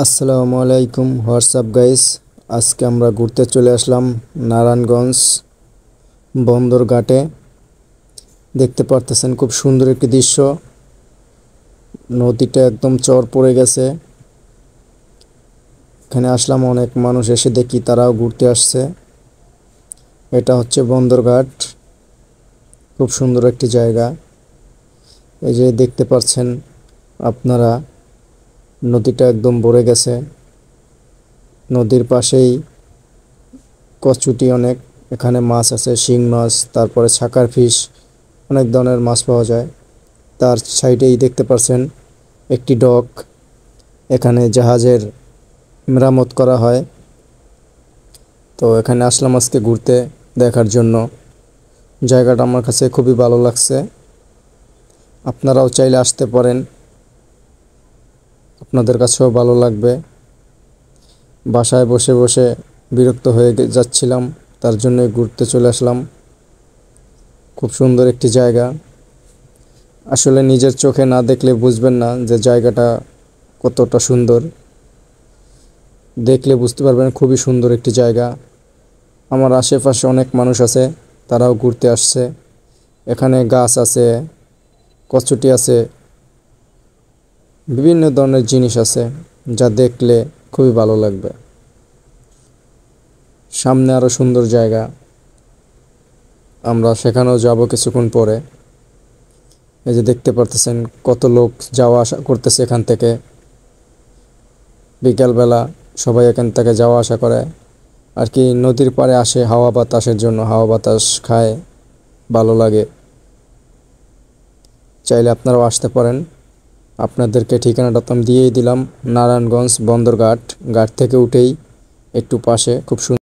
আসসালামু আলাইকুম WhatsApp guys. আজকে আমরা ঘুরতে চলে আসলাম নারায়ণগঞ্জ বন্দরঘাটে। দেখতে পারতেছেন খুব সুন্দর একটি দৃশ্য। নদীটা একদম চর পড়ে গেছে। এখানে আসলাম, অনেক মানুষ এসে দেখি তারাও ঘুরতে আসছে। এটা হচ্ছে বন্দরঘাট, খুব সুন্দর একটি জায়গা। এই যে দেখতে পাচ্ছেন আপনারা, নদীটা একদম ভরে গেছে। নদীর পাশেই কচুটি অনেক, এখানে মাছ আছে, শিং মাছ, তারপরে ছাকার ফিশ, অনেক ধরনের মাছ পাওয়া যায়। তার সাইডেই দেখতে পাচ্ছেন একটি ডক, এখানে জাহাজের মেরামত করা হয়। তো এখানে আসলাম আজকে ঘুরতে দেখার জন্য। জায়গাটা আমার কাছে খুবই ভালো লাগছে। আপনারাও চাইলে আসতে পারেন, আপনাদের কাছেও ভালো লাগবে। বাসায় বসে বসে বিরক্ত হয়ে যাচ্ছিলাম, তার জন্য ঘুরতে চলে আসলাম। খুব সুন্দর একটি জায়গা। আসলে নিজের চোখে না দেখলে বুঝবেন না যে জায়গাটা কতটা সুন্দর। দেখলে বুঝতে পারবেন খুবই সুন্দর একটি জায়গা। আমার আশেপাশে অনেক মানুষ আছে, তারাও ঘুরতে আসছে। এখানে গাছ আছে, কচুটি আছে, বিভিন্ন ধরনের জিনিস আছে, যা দেখলে খুবই ভালো লাগবে। সামনে আরও সুন্দর জায়গা, আমরা সেখানেও যাব কিছুক্ষণ পরে। এই যে দেখতে পারতেছেন কত লোক যাওয়া আসা করতেছে এখান থেকে। বিকালবেলা সবাই এখান থেকে যাওয়া আসা করে আর কি। নদীর পাড়ে আসে হাওয়া বাতাসের জন্য, হাওয়া বাতাস খায়, ভালো লাগে। চাইলে আপনারাও আসতে পারেন। আপনাদেরকে ঠিকানাটা তো আমি দিয়েই দিলাম, নারায়ণগঞ্জ বন্দরঘাট। ঘাট থেকে উঠেই একটু পাশে খুব সুন্দর